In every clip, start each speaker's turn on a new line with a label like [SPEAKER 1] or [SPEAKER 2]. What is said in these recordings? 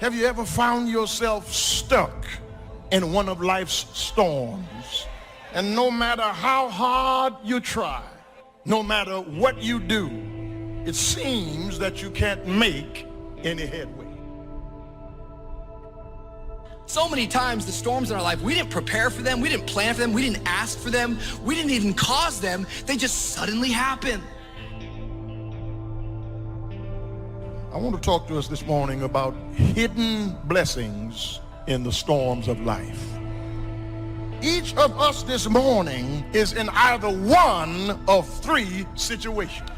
[SPEAKER 1] Have you ever found yourself stuck in one of life's storms? And no matter how hard you try, no matter what you do, it seems that you can't make any headway.
[SPEAKER 2] So many times the storms in our life, we didn't prepare for them, we didn't plan for them, we didn't ask for them, we didn't even cause them, they just suddenly happen.
[SPEAKER 1] I want to talk to us this morning about hidden blessings in the storms of life. Each of us this morning is in either one of three situations.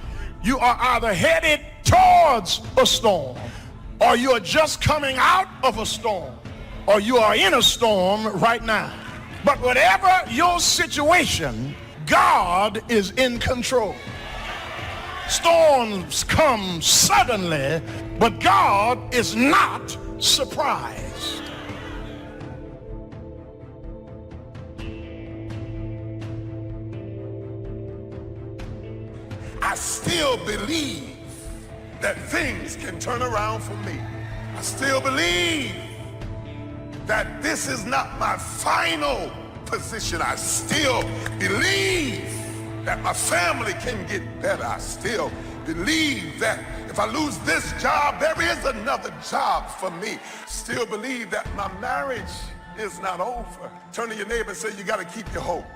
[SPEAKER 1] You are either headed towards a storm, or you are just coming out of a storm, or you are in a storm right now. But whatever your situation, God is in control. Storms come suddenly, but God is not surprised.
[SPEAKER 3] I still believe that things can turn around for me. I still believe that this is not my final position. I still believe that my family can get better. I still believe that if I lose this job, there is another job for me. Still believe that my marriage is not over. Turn to your neighbor and say, you got to keep your hope.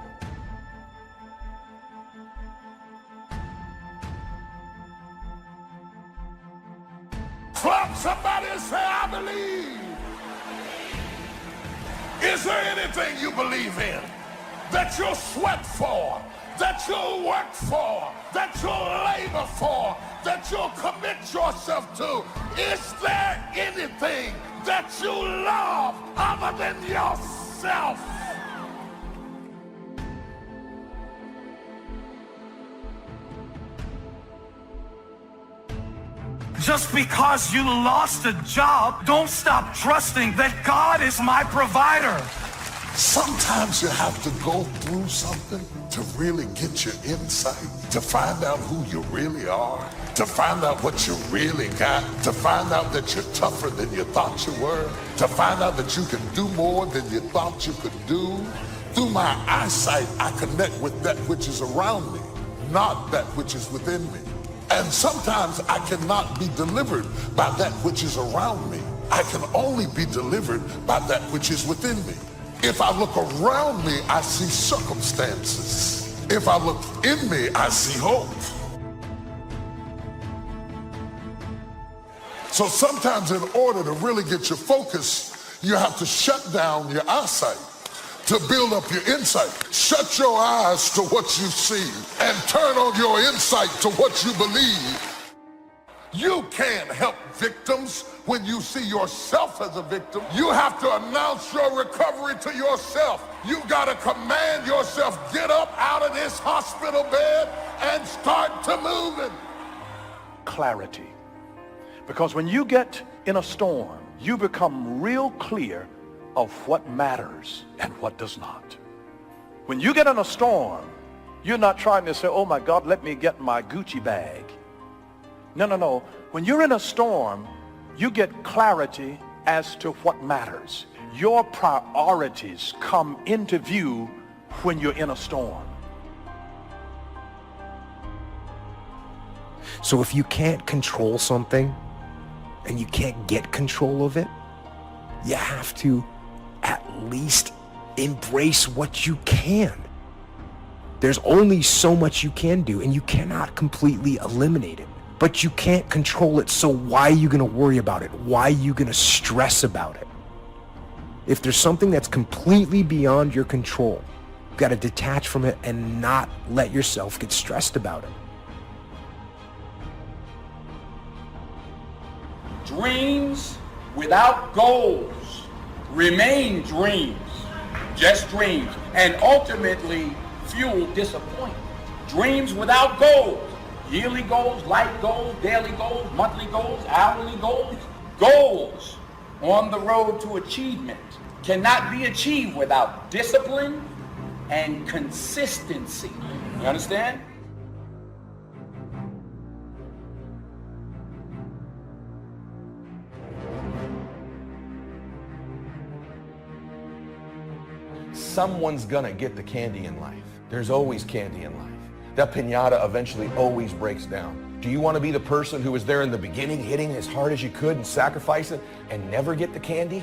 [SPEAKER 3] Clap somebody and say, I believe. Is there anything you believe in that you'll sweat for, that you'll work for, that you'll labor for, that you'll commit yourself to? Is there anything that you love other than yourself?
[SPEAKER 4] Just because you lost a job, don't stop trusting that God is my provider.
[SPEAKER 3] Sometimes you have to go through something to really get your insight, to find out who you really are, to find out what you really got, to find out that you're tougher than you thought you were, to find out that you can do more than you thought you could do. Through my eyesight, I connect with that which is around me, not that which is within me. And sometimes I cannot be delivered by that which is around me. I can only be delivered by that which is within me. If I look around me, I see circumstances. If I look in me, I see hope. So sometimes in order to really get your focus, you have to shut down your eyesight to build up your insight. Shut your eyes to what you see and turn on your insight to what you believe. You can't help victims when you see yourself as a victim. You have to announce your recovery to yourself. You gotta command yourself, get up out of this hospital bed and start to moving.
[SPEAKER 5] Clarity. Because when you get in a storm, you become real clear of what matters and what does not. When you get in a storm, you're not trying to say, oh my God, let me get my Gucci bag. No. When you're in a storm, you get clarity as to what matters. Your priorities come into view when you're in a storm.
[SPEAKER 6] So if you can't control something and you can't get control of it, you have to at least embrace what you can. There's only so much you can do, and you cannot completely eliminate it, but you can't control it. So why are you going to worry about it? Why are you going to stress about it? If there's something that's completely beyond your control, you've got to detach from it and not let yourself get stressed about it.
[SPEAKER 7] Dreams without goals remain dreams, just dreams, and ultimately fuel disappointment. Dreams without goals, yearly goals, life goals, daily goals, monthly goals, hourly goals, goals on the road to achievement cannot be achieved without discipline and consistency. You understand?
[SPEAKER 8] someone's gonna get the candy in life. There's always candy in life. That piñata eventually always breaks down. Do you want to be the person who was there in the beginning, hitting as hard as you could and sacrificing and never get the candy?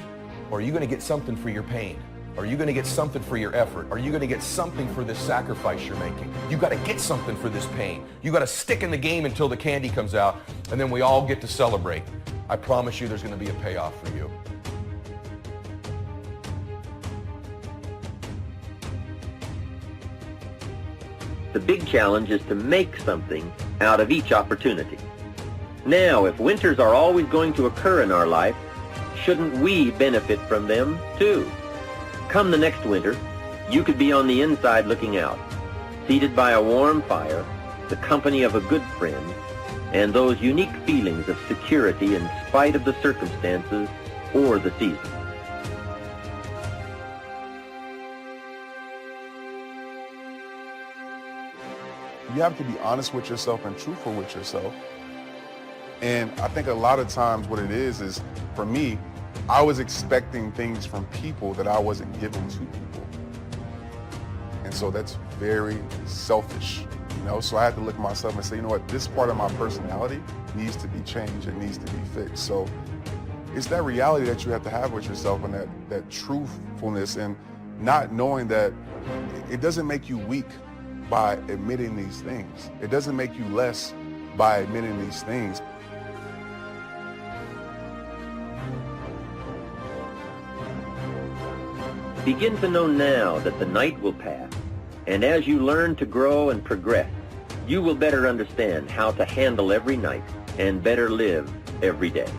[SPEAKER 8] Or are you going to get something for your pain? Are you going to get something for your effort? Are you going to get something for this sacrifice you're making? You got to get something for this pain. You got to stick in the game until the candy comes out, and then we all get to celebrate. I promise you there's going to be a payoff for you.
[SPEAKER 9] The big challenge is to make something out of each opportunity. Now, if winters are always going to occur in our life, shouldn't we benefit from them too? Come the next winter, you could be on the inside looking out, seated by a warm fire, the company of a good friend, and those unique feelings of security in spite of the circumstances or the season.
[SPEAKER 10] You have to be honest with yourself and truthful with yourself. And I think a lot of times what it is for me, I was expecting things from people that I wasn't giving to people. And so that's very selfish, you know? So I had to look at myself and say, you know what, this part of my personality needs to be changed, it needs to be fixed. So it's that reality that you have to have with yourself and that truthfulness, and not knowing that it doesn't make you weak by admitting these things. It doesn't make you less by admitting these things.
[SPEAKER 9] Begin to know now that the night will pass, and as you learn to grow and progress, you will better understand how to handle every night and better live every day.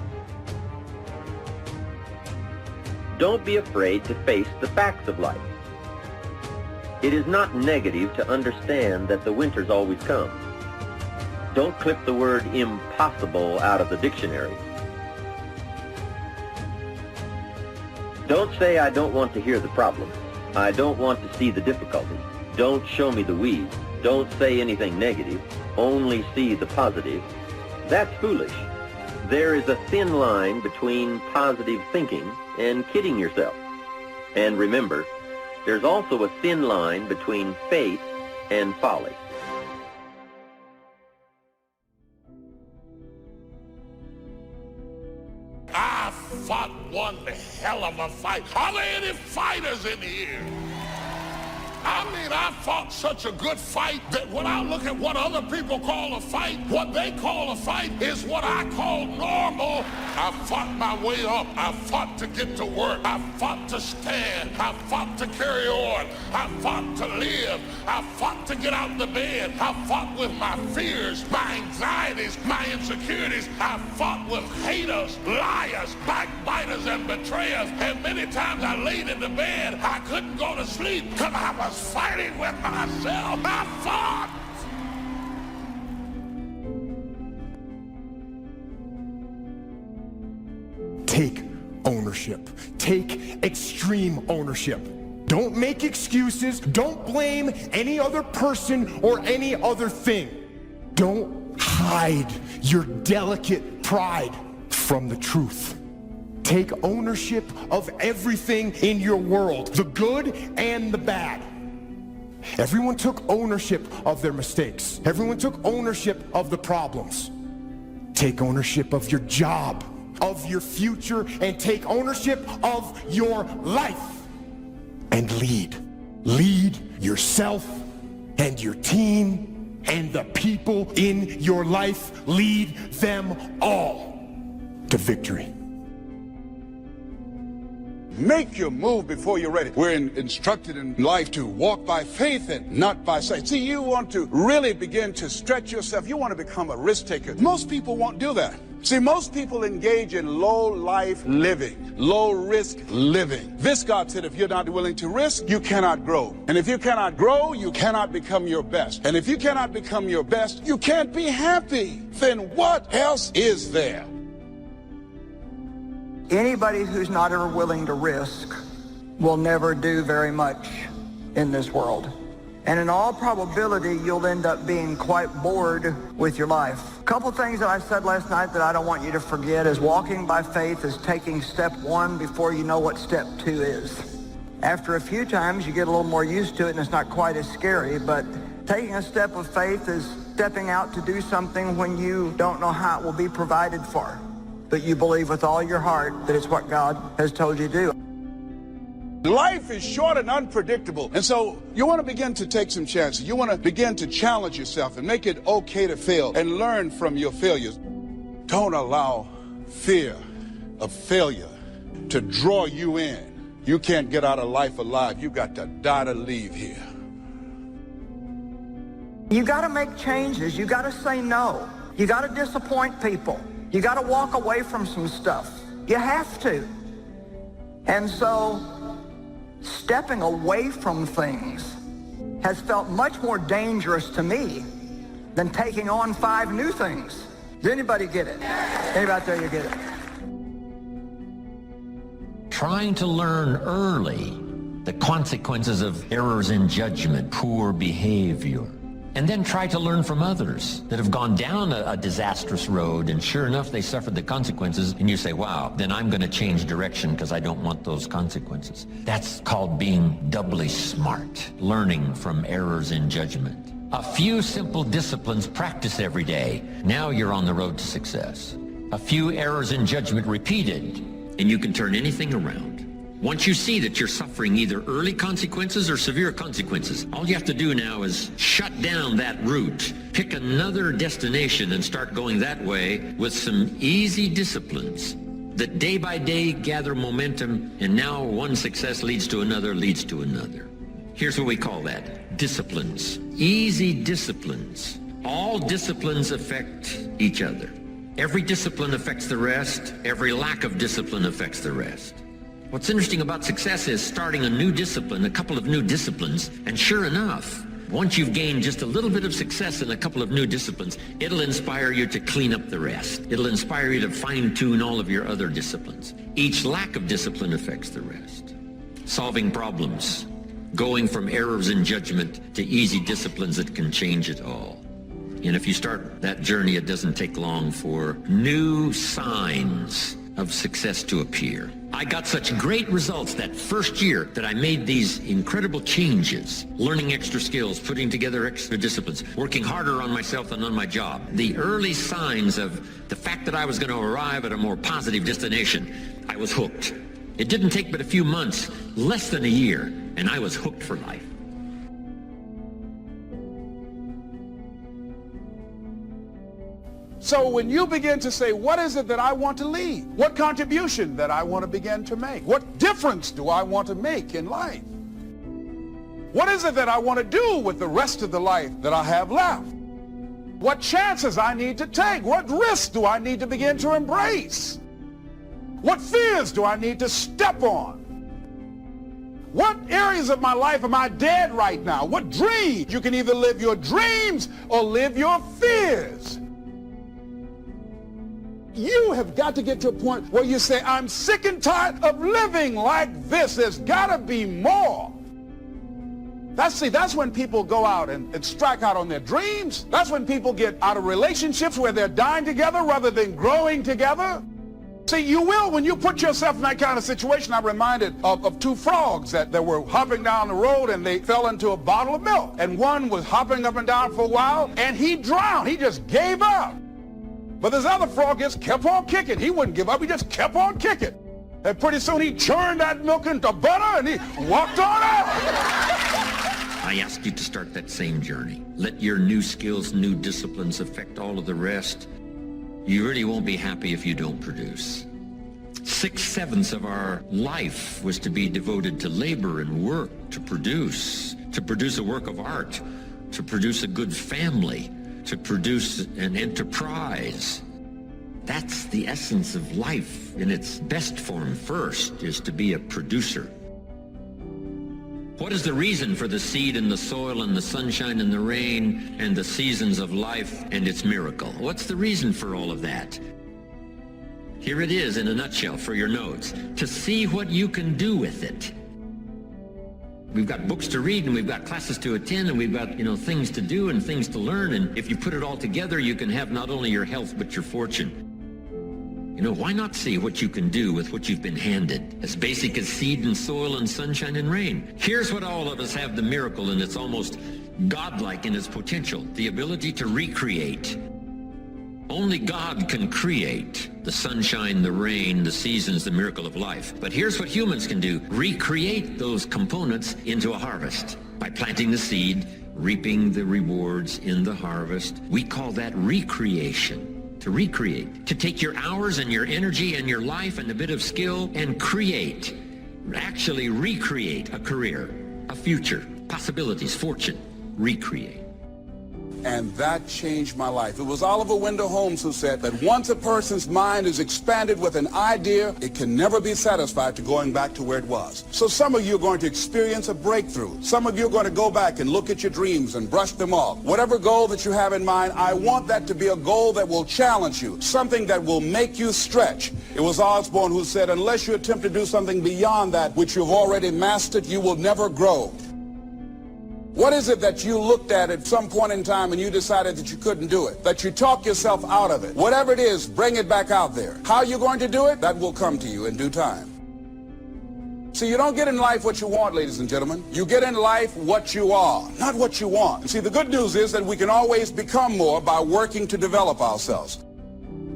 [SPEAKER 9] Don't be afraid to face the facts of life. It is not negative to understand that the winters always come. Don't clip the word impossible out of the dictionary. Don't say, I don't want to hear the problem. I don't want to see the difficulty. Don't show me the weeds. Don't say anything negative. Only see the positive. That's foolish. There is a thin line between positive thinking and kidding yourself. And remember, there's also a thin line between faith and folly.
[SPEAKER 3] I fought one hell of a fight. Are there any fighters in here? I mean, I fought such a good fight that when I look at what other people call a fight, what they call a fight is what I call normal. I fought my way up. I fought to get to work. I fought to stand. I fought to carry on. I fought to live. I fought to get out of the bed. I fought with my fears, my anxieties, my insecurities. I fought with haters, liars, backbiters, and betrayers. And many times I laid in the bed, I couldn't go to sleep because I was fighting with myself. I fought.
[SPEAKER 6] Take ownership. Take extreme ownership. Don't make excuses. Don't blame any other person or any other thing. Don't hide your delicate pride from the truth. Take ownership of everything in your world, the good and the bad. Everyone took ownership of their mistakes. Everyone took ownership of the problems. Take ownership of your job, of your future, and take ownership of your life. And lead. Lead yourself and your team and the people in your life. Lead them all to victory.
[SPEAKER 11] Make your move before you're ready. We're instructed in life to walk by faith and not by sight. See, you want to really begin to stretch yourself. You want to become a risk taker. Most people won't do that. See, most people engage in low life living, low risk living. This God said, if you're not willing to risk, you cannot grow. And if you cannot grow, you cannot become your best. And if you cannot become your best, you can't be happy. Then what else is there?
[SPEAKER 12] Anybody who's not ever willing to risk will never do very much in this world. And in all probability, you'll end up being quite bored with your life. A couple things that I said last night that I don't want you to forget is walking by faith is taking step one before you know what step two is. After a few times, you get a little more used to it and it's not quite as scary, but taking a step of faith is stepping out to do something when you don't know how it will be provided for. But you believe with all your heart that it's what God has told you to do.
[SPEAKER 11] Life is short and unpredictable. And so you want to begin to take some chances. You want to begin to challenge yourself and make it okay to fail and learn from your failures. Don't allow fear of failure to draw you in. You can't get out of life alive. You got to die to leave here.
[SPEAKER 12] You got to make changes. You got to say no. You got to disappoint people. You got to walk away from some stuff. You have to. And so stepping away from things has felt much more dangerous to me than taking on 5 new things. Does anybody get it? Anybody out there, you get it?
[SPEAKER 13] Trying to learn early the consequences of errors in judgment, poor behavior, and then try to learn from others that have gone down a disastrous road, and sure enough, they suffered the consequences, and you say, wow, then I'm going to change direction because I don't want those consequences. That's called being doubly smart, learning from errors in judgment. A few simple disciplines practiced every day. Now you're on the road to success. A few errors in judgment repeated, and you can turn anything around. Once you see that you're suffering either early consequences or severe consequences, all you have to do now is shut down that route, pick another destination and start going that way with some easy disciplines that day by day gather momentum, and now one success leads to another, leads to another. Here's what we call that: disciplines. Easy disciplines. All disciplines affect each other. Every discipline affects the rest. Every lack of discipline affects the rest. What's interesting about success is starting a new discipline, a couple of new disciplines, and sure enough, once you've gained just a little bit of success in a couple of new disciplines, it'll inspire you to clean up the rest. It'll inspire you to fine-tune all of your other disciplines. Each lack of discipline affects the rest. Solving problems, going from errors in judgment to easy disciplines that can change it all. And if you start that journey, it doesn't take long for new signs of success to appear. I got such great results that first year that I made these incredible changes, learning extra skills, putting together extra disciplines, working harder on myself than on my job. The early signs of the fact that I was going to arrive at a more positive destination, I was hooked. It didn't take but a few months, less than a year, and I was hooked for life.
[SPEAKER 11] So when you begin to say, what is it that I want to leave? What contribution that I want to begin to make? What difference do I want to make in life? What is it that I want to do with the rest of the life that I have left? What chances I need to take? What risks do I need to begin to embrace? What fears do I need to step on? What areas of my life am I dead right now? What dreams? You can either live your dreams or live your fears. You have got to get to a point where you say, I'm sick and tired of living like this. There's got to be more. That's when people go out and strike out on their dreams. That's when people get out of relationships where they're dying together rather than growing together. See, you will when you put yourself in that kind of situation. I'm reminded of 2 frogs that were hopping down the road, and they fell into a bottle of milk. And one was hopping up and down for a while, and he drowned. He just gave up. But this other frog just kept on kicking. He wouldn't give up. He just kept on kicking. And pretty soon he churned that milk into butter and he walked on out.
[SPEAKER 13] I ask you to start that same journey. Let your new skills, new disciplines affect all of the rest. You really won't be happy if you don't produce. 6/7 of our life was to be devoted to labor and work, to produce a work of art, to produce a good family, to produce an enterprise. That's the essence of life in its best form. First is to be a producer. What is the reason for the seed and the soil and the sunshine and the rain and the seasons of life and its miracle? What's the reason for all of that? Here it is in a nutshell for your notes. To see what you can do with it. We've got books to read, and we've got classes to attend, and we've got, things to do and things to learn. And if you put it all together, you can have not only your health, but your fortune. You know, why not see what you can do with what you've been handed? As basic as seed and soil and sunshine and rain. Here's what all of us have the miracle, and it's almost godlike in its potential. The ability to recreate. Only God can create the sunshine, the rain, the seasons, the miracle of life. But here's what humans can do. Recreate those components into a harvest. By planting the seed, reaping the rewards in the harvest. We call that recreation. To recreate. To take your hours and your energy and your life and a bit of skill and create. Actually recreate a career, a future, possibilities, fortune. Recreate.
[SPEAKER 11] And that changed my life. It was Oliver Wendell Holmes who said that once a person's mind is expanded with an idea, it can never be satisfied to going back to where it was. So some of you are going to experience a breakthrough. Some of you are going to go back and look at your dreams and brush them off. Whatever goal that you have in mind, I want that to be a goal that will challenge you, something that will make you stretch. It was Osborne who said, unless you attempt to do something beyond that which you've already mastered, you will never grow. What is it that you looked at some point in time and you decided that you couldn't do it? That you talk yourself out of it? Whatever it is, bring it back out there. How you're going to do it? That will come to you in due time. See, you don't get in life what you want, ladies and gentlemen. You get in life what you are, not what you want. See, the good news is that we can always become more by working to develop ourselves.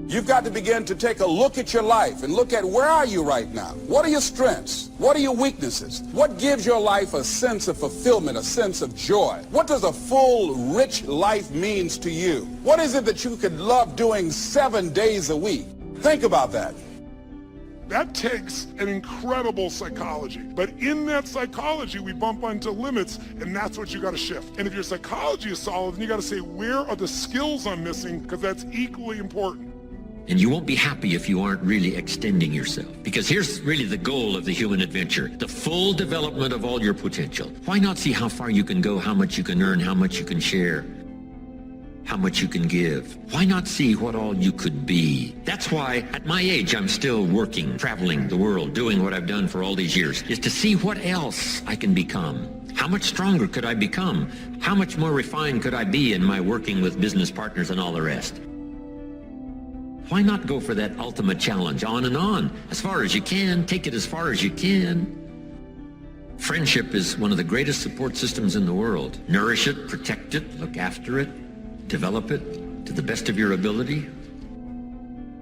[SPEAKER 11] You've got to begin to take a look at your life and look at where are you right now? What are your strengths? What are your weaknesses? What gives your life a sense of fulfillment, a sense of joy? What does a full, rich life means to you? What is it that you could love doing 7 days a week? Think about that.
[SPEAKER 14] That takes an incredible psychology. But in that psychology, we bump into limits, and that's what you got to shift. And if your psychology is solid, then you got to say, where are the skills I'm missing? Because that's equally important.
[SPEAKER 13] And you won't be happy if you aren't really extending yourself. Because here's really the goal of the human adventure, the full development of all your potential. Why not see how far you can go, how much you can earn, how much you can share, how much you can give? Why not see what all you could be? That's why at my age I'm still working, traveling the world, doing what I've done for all these years, is to see what else I can become. How much stronger could I become? How much more refined could I be in my working with business partners and all the rest? Why not go for that ultimate challenge, on and on, as far as you can, take it as far as you can. Friendship is one of the greatest support systems in the world. Nourish it, protect it, look after it, develop it to the best of your ability.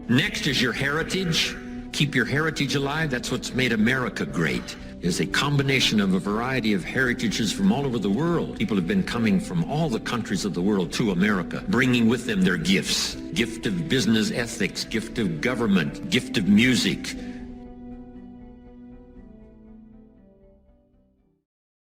[SPEAKER 13] Next is your heritage. Keep your heritage alive. That's what's made America great. Is a combination of a variety of heritages from all over the world. People have been coming from all the countries of the world to America, bringing with them their gifts. Gift of business ethics, gift of government, gift of music,